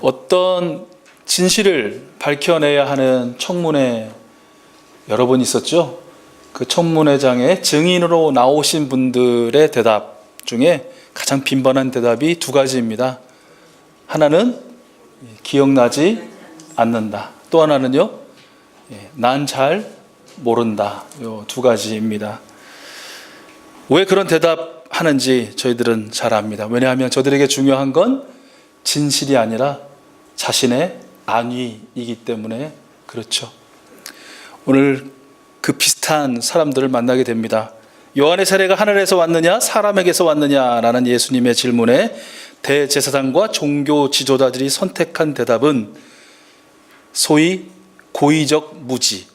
어떤 진실을 밝혀내야 하는 청문회 여러 번 있었죠. 그 청문회장에 증인으로 나오신 분들의 대답 중에 가장 빈번한 대답이 두 가지입니다. 하나는 기억나지 않는다. 또 하나는요, 난 잘 모른다. 이 두 가지입니다. 왜 그런 대답하는지 저희들은 잘 압니다. 왜냐하면 저들에게 중요한 건 진실이 아니라 자신의 안위이기 때문에 그렇죠. 오늘 그 비슷한 사람들을 만나게 됩니다. 요한의 세례가 하늘에서 왔느냐 사람에게서 왔느냐라는 예수님의 질문에 대제사장과 종교 지도자들이 선택한 대답은 소위 고의적 무지,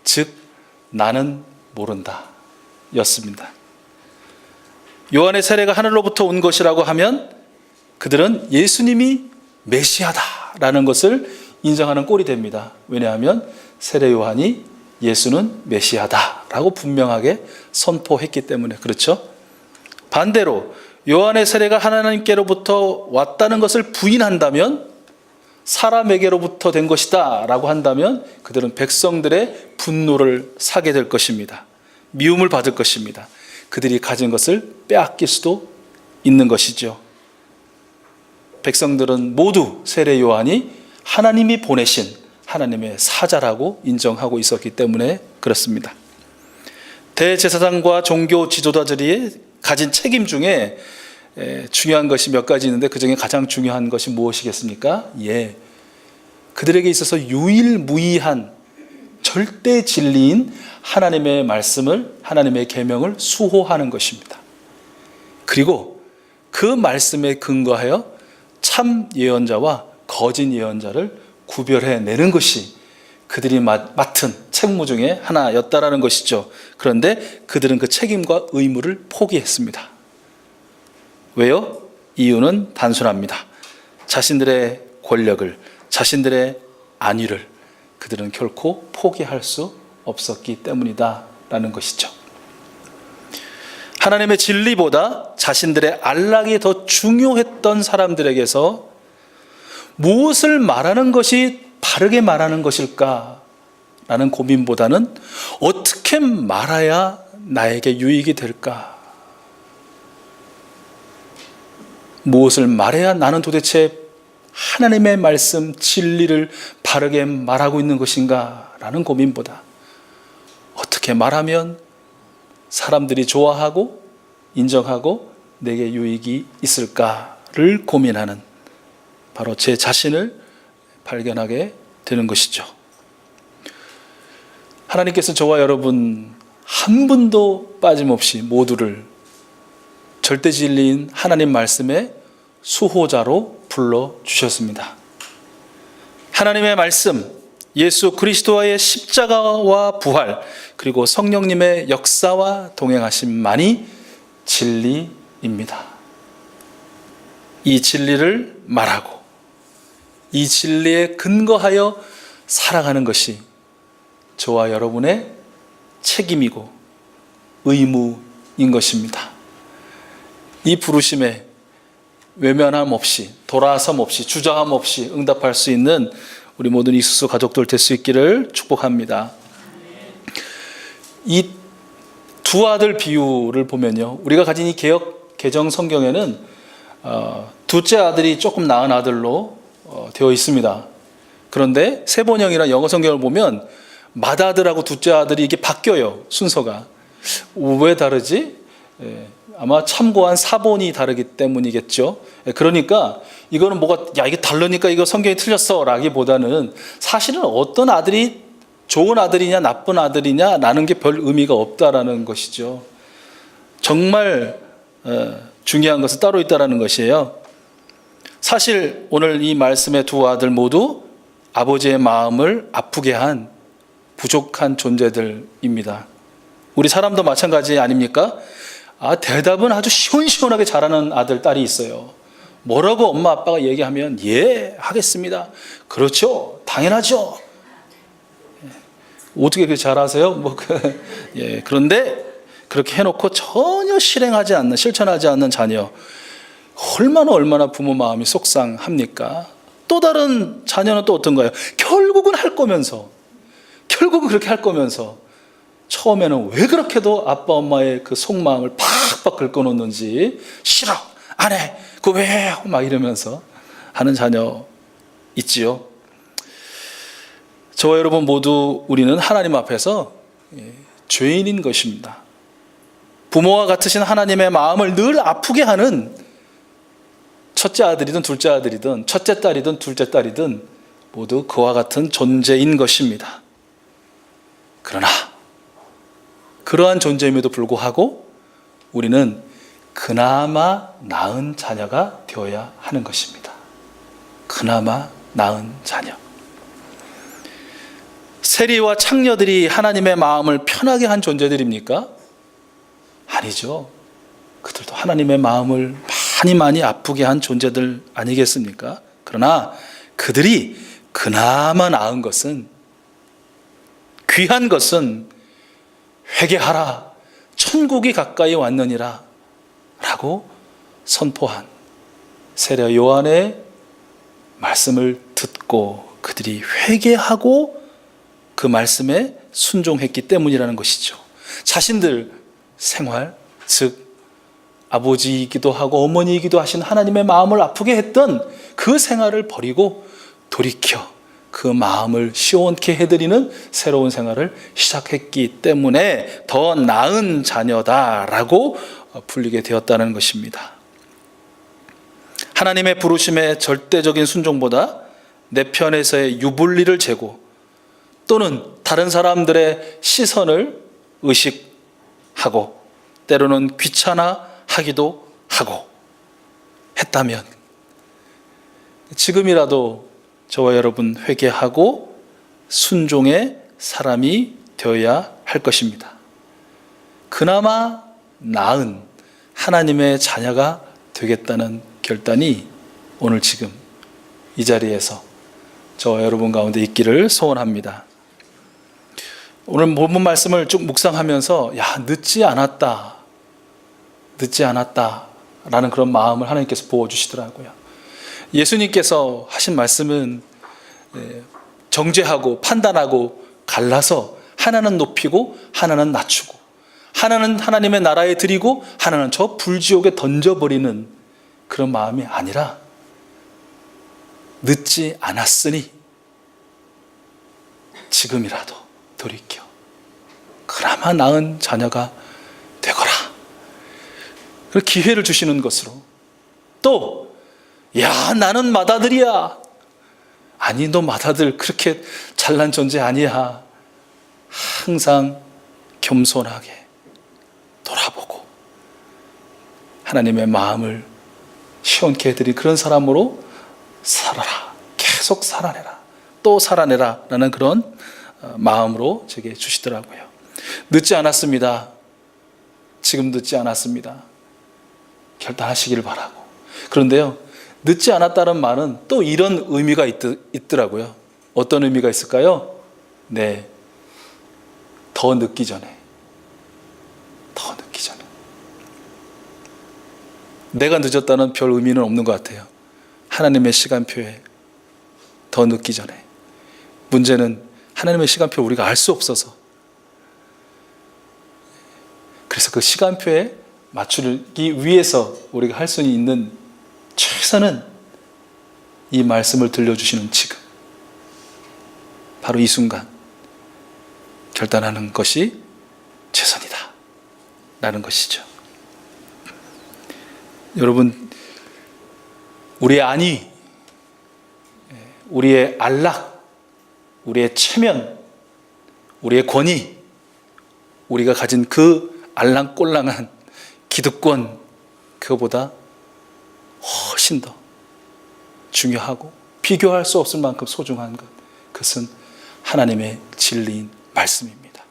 즉 나는 모른다 였습니다. 요한의 세례가 하늘로부터 온 것이라고 하면 그들은 예수님이 메시아다라는 것을 인정하는 꼴이 됩니다. 왜냐하면 세례 요한이 예수는 메시아다라고 분명하게 선포했기 때문에 그렇죠. 반대로 요한의 세례가 하나님께로부터 왔다는 것을 부인한다면, 사람에게로부터 된 것이다 라고 한다면 그들은 백성들의 분노를 사게 될 것입니다. 미움을 받을 것입니다. 그들이 가진 것을 빼앗길 수도 있는 것이죠. 백성들은 모두 세례 요한이 하나님이 보내신 하나님의 사자라고 인정하고 있었기 때문에 그렇습니다. 대제사장과 종교 지도자들이 가진 책임 중에 중요한 것이 몇 가지 있는데 그 중에 가장 중요한 것이 무엇이겠습니까? 그들에게 있어서 유일무이한 절대 진리인 하나님의 말씀을, 하나님의 계명을 수호하는 것입니다. 그리고 그 말씀에 근거하여 참 예언자와 거짓 예언자를 구별해내는 것이 그들이 맡은 책무 중에 하나였다라는 것이죠. 그런데 그들은 그 책임과 의무를 포기했습니다. 왜요? 이유는 단순합니다. 자신들의 권력을, 자신들의 안위를 그들은 결코 포기할 수 없었기 때문이다라는 것이죠. 하나님의 진리보다 자신들의 안락이 더 중요했던 사람들에게서 무엇을 말하는 것이 바르게 말하는 것일까? 라는 고민보다는 어떻게 말해야 나에게 유익이 될까? 무엇을 말해야 나는 도대체 하나님의 말씀, 진리를 바르게 말하고 있는 것인가? 라는 고민보다 어떻게 말하면 사람들이 좋아하고 인정하고 내게 유익이 있을까를 고민하는, 바로 제 자신을 발견하게 되는 것이죠. 하나님께서 저와 여러분 한 분도 빠짐없이 모두를 절대 진리인 하나님 말씀의 수호자로 불러주셨습니다. 하나님의 말씀, 예수 그리스도와의 십자가와 부활, 그리고 성령님의 역사와 동행하심만이 진리입니다. 이 진리를 말하고 이 진리에 근거하여 살아가는 것이 저와 여러분의 책임이고 의무인 것입니다. 이 부르심에 외면함 없이, 돌아섬 없이, 주저함 없이 응답할 수 있는 우리 모든 이수수 가족들 될 수 있기를 축복합니다. 이 두 아들 비유를 보면요, 우리가 가진 이 개정 성경에는 둘째 아들이 조금 나은 아들로 되어 있습니다. 그런데 세번역이나 영어 성경을 보면 맏아들하고 둘째 아들이 이게 바뀌어요. 순서가 왜 다르지? 아마 참고한 사본이 다르기 때문이겠죠. 그러니까 이거는 뭐가 이게 다르니까 이거 성경이 틀렸어 라기보다는 사실은 어떤 아들이 좋은 아들이냐 나쁜 아들이냐 라는 게 별 의미가 없다라는 것이죠. 정말 중요한 것은 따로 있다라는 것이에요. 사실 오늘 이 말씀의 두 아들 모두 아버지의 마음을 아프게 한 부족한 존재들입니다. 우리 사람도 마찬가지 아닙니까? 대답은 아주 시원시원하게 잘하는 아들, 딸이 있어요. 뭐라고 엄마 아빠가 얘기하면 하겠습니다. 그렇죠. 당연하죠. 어떻게 그렇게 잘하세요? 그런데 그렇게 해놓고 전혀 실천하지 않는 자녀, 얼마나 부모 마음이 속상합니까? 또 다른 자녀는 또 어떤 거예요? 결국은 그렇게 할 거면서 처음에는 왜 그렇게도 아빠 엄마의 그 속마음을 팍팍 긁어놓는지 싫어, 안 해, 그거 왜 해요? 막 이러면서 하는 자녀 있지요. 저와 여러분 모두 우리는 하나님 앞에서 죄인인 것입니다. 부모와 같으신 하나님의 마음을 늘 아프게 하는 첫째 아들이든 둘째 아들이든 첫째 딸이든 둘째 딸이든 모두 그와 같은 존재인 것입니다. 그러나 그러한 존재임에도 불구하고 우리는 그나마 나은 자녀가 되어야 하는 것입니다. 그나마 나은 자녀. 세리와 창녀들이 하나님의 마음을 편하게 한 존재들입니까? 아니죠. 그들도 하나님의 마음을 많이 아프게 한 존재들 아니겠습니까? 그러나 그들이 그나마 나은 것은, 귀한 것은 회개하라, 천국이 가까이 왔느니라 라고 선포한 세례 요한의 말씀을 듣고 그들이 회개하고 그 말씀에 순종했기 때문이라는 것이죠. 자신들 생활, 즉 아버지이기도 하고 어머니이기도 하신 하나님의 마음을 아프게 했던 그 생활을 버리고 돌이켜 그 마음을 시원케 해드리는 새로운 생활을 시작했기 때문에 더 나은 자녀다라고 불리게 되었다는 것입니다. 하나님의 부르심의 절대적인 순종보다 내 편에서의 유불리를 재고 또는 다른 사람들의 시선을 의식하고 때로는 귀찮아하기도 하고 했다면 지금이라도 저와 여러분 회개하고 순종의 사람이 되어야 할 것입니다. 그나마 나은 하나님의 자녀가 되겠다는 결단이 오늘 지금 이 자리에서 저와 여러분 가운데 있기를 소원합니다. 오늘 본문 말씀을 쭉 묵상하면서 늦지 않았다라는 그런 마음을 하나님께서 부어주시더라고요. 예수님께서 하신 말씀은 정죄하고 판단하고 갈라서 하나는 높이고 하나는 낮추고 하나는 하나님의 나라에 드리고 하나는 저 불지옥에 던져버리는 그런 마음이 아니라 늦지 않았으니 지금이라도 돌이켜 그나마 나은 자녀가 되거라. 그 기회를 주시는 것으로 또 나는 맏아들이야. 아니 너 맏아들 그렇게 잘난 존재 아니야. 항상 겸손하게 돌아보고 하나님의 마음을 시원케 해드린 그런 사람으로 살아라. 계속 살아내라. 또 살아내라 라는 그런 마음으로 제게 주시더라고요. 늦지 않았습니다. 지금 늦지 않았습니다. 결단하시기를 바라고. 그런데요, 늦지 않았다는 말은 또 이런 의미가 있더라고요. 어떤 의미가 있을까요? 더 늦기 전에. 내가 늦었다는 별 의미는 없는 것 같아요. 하나님의 시간표에 더 늦기 전에. 문제는 하나님의 시간표 우리가 알 수 없어서. 그래서 그 시간표에 맞추기 위해서 우리가 할 수 있는 최선은 이 말씀을 들려주시는 지금, 바로 이 순간 결단하는 것이 최선이다 라는 것이죠. 여러분, 우리의 안위, 우리의 안락, 우리의 체면, 우리의 권위, 우리가 가진 그 알랑꼴랑한 기득권, 그거보다 훨씬 더 중요하고 비교할 수 없을 만큼 소중한 것, 그것은 하나님의 진리인 말씀입니다.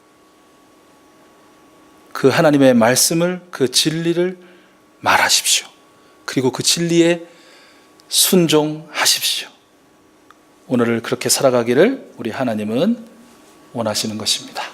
그 하나님의 말씀을, 그 진리를 말하십시오. 그리고 그 진리에 순종하십시오. 오늘을 그렇게 살아가기를 우리 하나님은 원하시는 것입니다.